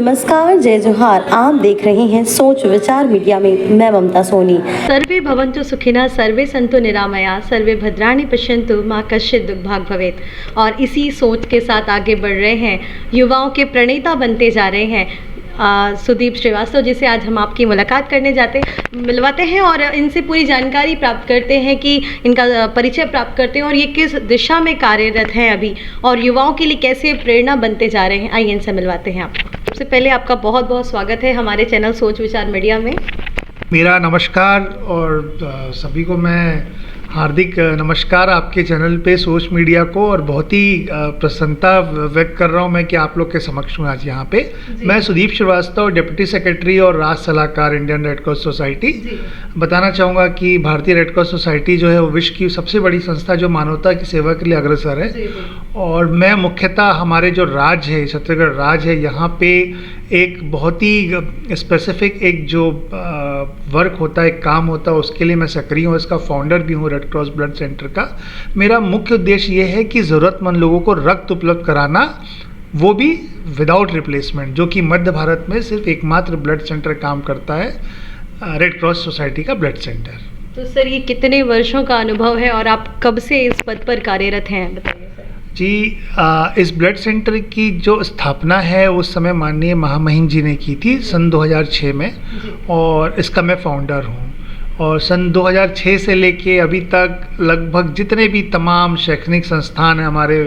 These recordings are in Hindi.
नमस्कार, जय जोहार। आप देख रहे हैं सोच विचार मीडिया में, मैं ममता सोनी। सर्वे भवन्तु सुखिनः, सर्वे सन्तु निरामया, सर्वे भद्राणि पश्यन्तु, माँ कश्चित् दुर्भाग् भवेत्। और इसी सोच के साथ आगे बढ़ रहे हैं, युवाओं के प्रणेता बनते जा रहे हैं सुदीप श्रीवास्तव, जिसे आज हम आपकी मुलाकात करने मिलवाते हैं और इनसे पूरी जानकारी प्राप्त करते हैं कि इनका परिचय प्राप्त करते हैं और ये किस दिशा में कार्यरत हैं अभी और युवाओं के लिए कैसे प्रेरणा बनते जा रहे हैं। आइए इनसे मिलवाते हैं आपको। सबसे पहले आपका बहुत बहुत स्वागत है हमारे चैनल सोच विचार मीडिया में। मेरा नमस्कार और सभी को मैं हार्दिक नमस्कार आपके चैनल पे सोच मीडिया को, और बहुत ही प्रसन्नता व्यक्त कर रहा हूँ मैं कि आप लोग के समक्ष हूँ आज यहाँ पे। मैं सुदीप श्रीवास्तव, डिप्टी सेक्रेटरी और राष्ट्र सलाहकार इंडियन रेड क्रॉस सोसाइटी। बताना चाहूँगा कि भारतीय रेड क्रॉस सोसाइटी जो है वो विश्व की सबसे बड़ी संस्था जो मानवता की सेवा के लिए अग्रसर है। और मैं मुख्यतः हमारे जो राज्य है, छत्तीसगढ़ राज्य है, यहाँ पे एक बहुत ही स्पेसिफिक एक जो वर्क होता है, एक काम होता है, उसके लिए मैं सक्रिय हूँ। इसका फाउंडर भी हूँ रेड क्रॉस ब्लड सेंटर का। मेरा मुख्य उद्देश्य ये है कि ज़रूरतमंद लोगों को रक्त उपलब्ध कराना, वो भी विदाउट रिप्लेसमेंट, जो कि मध्य भारत में सिर्फ एकमात्र ब्लड सेंटर काम करता है, रेड क्रॉस सोसाइटी का ब्लड सेंटर। तो सर, ये कितने वर्षों का अनुभव है और आप कब से इस पद पर कार्यरत हैं, बताइए सर। जी, इस ब्लड सेंटर की जो स्थापना है उस समय माननीय महामहिम जी ने की थी सन 2006 में, और इसका मैं फाउंडर हूँ। और सन 2006 से लेके अभी तक लगभग जितने भी तमाम शैक्षणिक संस्थान हैं हमारे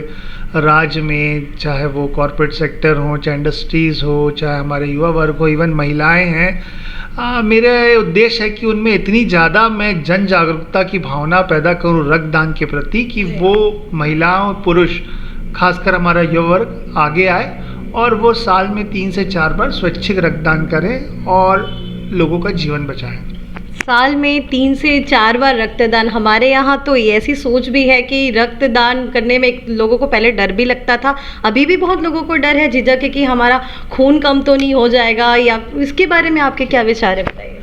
राज्य में, चाहे वो कॉरपोरेट सेक्टर हो, चाहे इंडस्ट्रीज़ हो, चाहे हमारे युवा वर्ग हो, इवन महिलाएं हैं, मेरा उद्देश्य है कि उनमें इतनी ज़्यादा मैं जन जागरूकता की भावना पैदा करूं रक्तदान के प्रति कि वो महिलाओं पुरुष खासकर हमारा युवा वर्ग आगे आए और वो साल में 3 से 4 बार स्वैच्छिक रक्तदान करें और लोगों का जीवन बचाएं। साल में 3 से 4 बार रक्तदान। हमारे यहाँ तो ऐसी सोच भी है कि रक्तदान करने में लोगों को पहले डर भी लगता था, अभी भी बहुत लोगों को डर है, झिझक है कि हमारा खून कम तो नहीं हो जाएगा, या इसके बारे में आपके क्या विचार है, बताइए।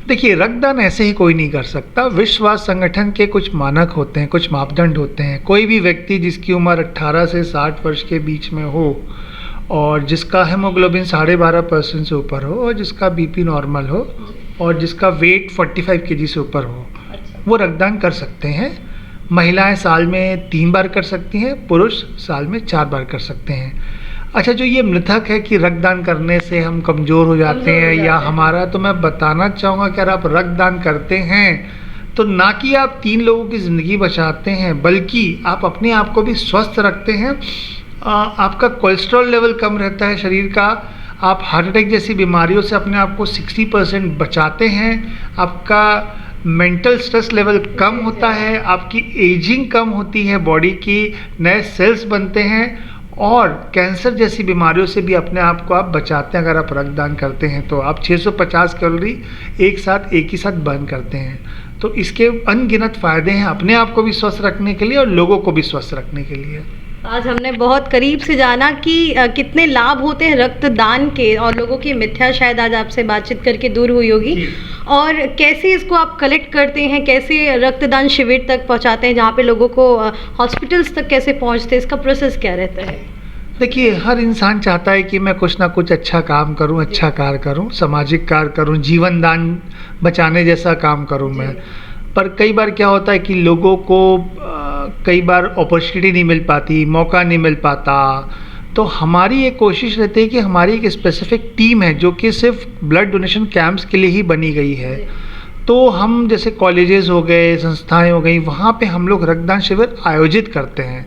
देखिए, रक्तदान ऐसे ही कोई नहीं कर सकता। विश्व स्वास्थ्य संगठन के कुछ मानक होते हैं, कुछ मापदंड होते हैं। कोई भी व्यक्ति जिसकी उम्र 18 से 60 वर्ष के बीच में हो और जिसका हेमोग्लोबिन 12.5% से ऊपर हो और जिसका बीपी नॉर्मल हो और जिसका वेट 45 kg से ऊपर हो, वो रक्तदान कर सकते हैं। महिलाएं साल में 3 बार कर सकती हैं, पुरुष साल में 4 बार कर सकते हैं। अच्छा, जो ये मिथक है कि रक्तदान करने से हम कमज़ोर हो जाते हैं या हमारा, तो मैं बताना चाहूँगा कि अगर आप रक्तदान करते हैं तो ना कि आप 3 लोगों की ज़िंदगी बचाते हैं, बल्कि आप अपने आप को भी स्वस्थ रखते हैं। आपका कोलेस्ट्रॉल लेवल कम रहता है शरीर का, आप हार्ट अटैक जैसी बीमारियों से अपने आप को 60% बचाते हैं, आपका मेंटल स्ट्रेस लेवल कम होता है, आपकी एजिंग कम होती है, बॉडी की नए सेल्स बनते हैं, और कैंसर जैसी बीमारियों से भी अपने आप को आप बचाते हैं। अगर आप रक्तदान करते हैं तो आप 650 कैलोरी एक ही साथ बर्न करते हैं। तो इसके अनगिनत फ़ायदे हैं अपने आप को भी स्वस्थ रखने के लिए और लोगों को भी स्वस्थ रखने के लिए। आज हमने बहुत करीब से जाना कि कितने लाभ होते हैं रक्तदान के, और लोगों की मिथ्या शायद आज आपसे बातचीत करके दूर हुई होगी। और कैसे इसको आप कलेक्ट करते हैं, कैसे रक्तदान शिविर तक पहुंचाते हैं, जहां पे लोगों को हॉस्पिटल्स तक कैसे पहुंचते हैं, इसका प्रोसेस क्या रहता है? देखिए, हर इंसान चाहता है कि मैं कुछ ना कुछ अच्छा काम करूं, अच्छा कार्य करूं, सामाजिक कार्य करूं, जीवन दान बचाने जैसा काम करूं मैं। पर कई बार क्या होता है कि लोगों को कई बार अपॉर्चुनिटी नहीं मिल पाती, मौका नहीं मिल पाता। तो हमारी एक कोशिश रहती है कि हमारी एक स्पेसिफिक टीम है जो कि सिर्फ ब्लड डोनेशन कैंप्स के लिए ही बनी गई है। तो हम जैसे कॉलेजेस हो गए, संस्थाएं हो गई, वहाँ पे हम लोग रक्तदान शिविर आयोजित करते हैं।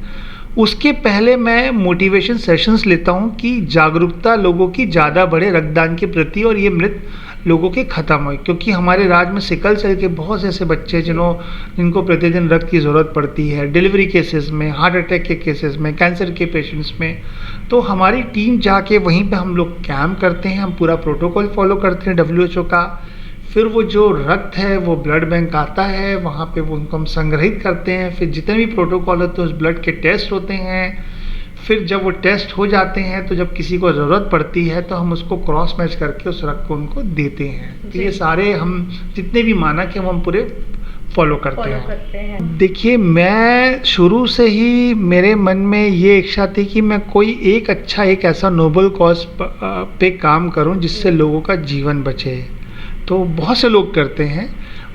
उसके पहले मैं मोटिवेशन सेशंस लेता हूँ कि जागरूकता लोगों की ज़्यादा बढ़े रक्तदान के प्रति और ये मृत लोगों के ख़त्म हो, क्योंकि हमारे राज्य में सिकल सेल के बहुत से ऐसे बच्चे जिनको प्रतिदिन रक्त की ज़रूरत पड़ती है, डिलीवरी केसेस में, हार्ट अटैक के केसेस में, कैंसर के पेशेंट्स में। तो हमारी टीम जाके वहीं पे हम लोग कैंप करते हैं, हम पूरा प्रोटोकॉल फॉलो करते हैं WHO का। फिर वो जो रक्त है वो ब्लड बैंक आता है, वहाँ पे वो उनको हम संग्रहित करते हैं। फिर जितने भी प्रोटोकॉल होते हैं उस ब्लड के टेस्ट होते हैं। फिर जब वो टेस्ट हो जाते हैं तो जब किसी को ज़रूरत पड़ती है तो हम उसको क्रॉस मैच करके उस रक्त को उनको देते हैं। तो ये सारे हम जितने भी मानक हैं वो हम पूरे फॉलो करते हैं। देखिए, मैं शुरू से ही मेरे मन में ये इच्छा थी कि मैं कोई एक ऐसा नोबल कॉज पे काम करूं जिससे लोगों का जीवन बचे। तो बहुत से लोग करते हैं,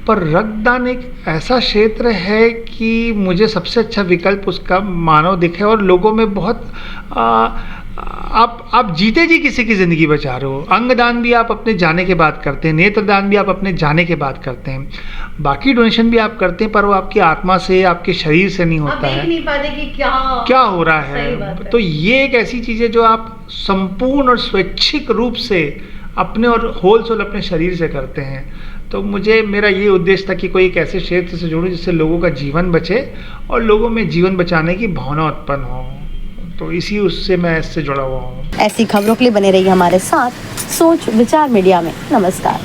पर रक्तदान एक ऐसा क्षेत्र है कि मुझे सबसे अच्छा विकल्प उसका मानव दिखे और लोगों में बहुत आप जीते जी किसी की ज़िंदगी बचा रहे हो। अंगदान भी आप अपने जाने के बाद करते हैं, नेत्रदान भी आप अपने जाने के बाद करते हैं, बाकी डोनेशन भी आप करते हैं, पर वो आपकी आत्मा से, आपके शरीर से नहीं होता है। देख नहीं पाते कि क्या हो रहा है। तो ये एक ऐसी चीज़ है जो आप संपूर्ण और स्वैच्छिक रूप से अपने और होल सोल अपने शरीर से करते हैं। तो मेरा ये उद्देश्य था कि कोई एक ऐसे क्षेत्र से जुड़ूं जिससे लोगों का जीवन बचे और लोगों में जीवन बचाने की भावना उत्पन्न हो। तो इसी उससे मैं इससे जुड़ा हुआ हूँ। ऐसी खबरों के लिए बने रहिए हमारे साथ सोच विचार मीडिया में। नमस्कार।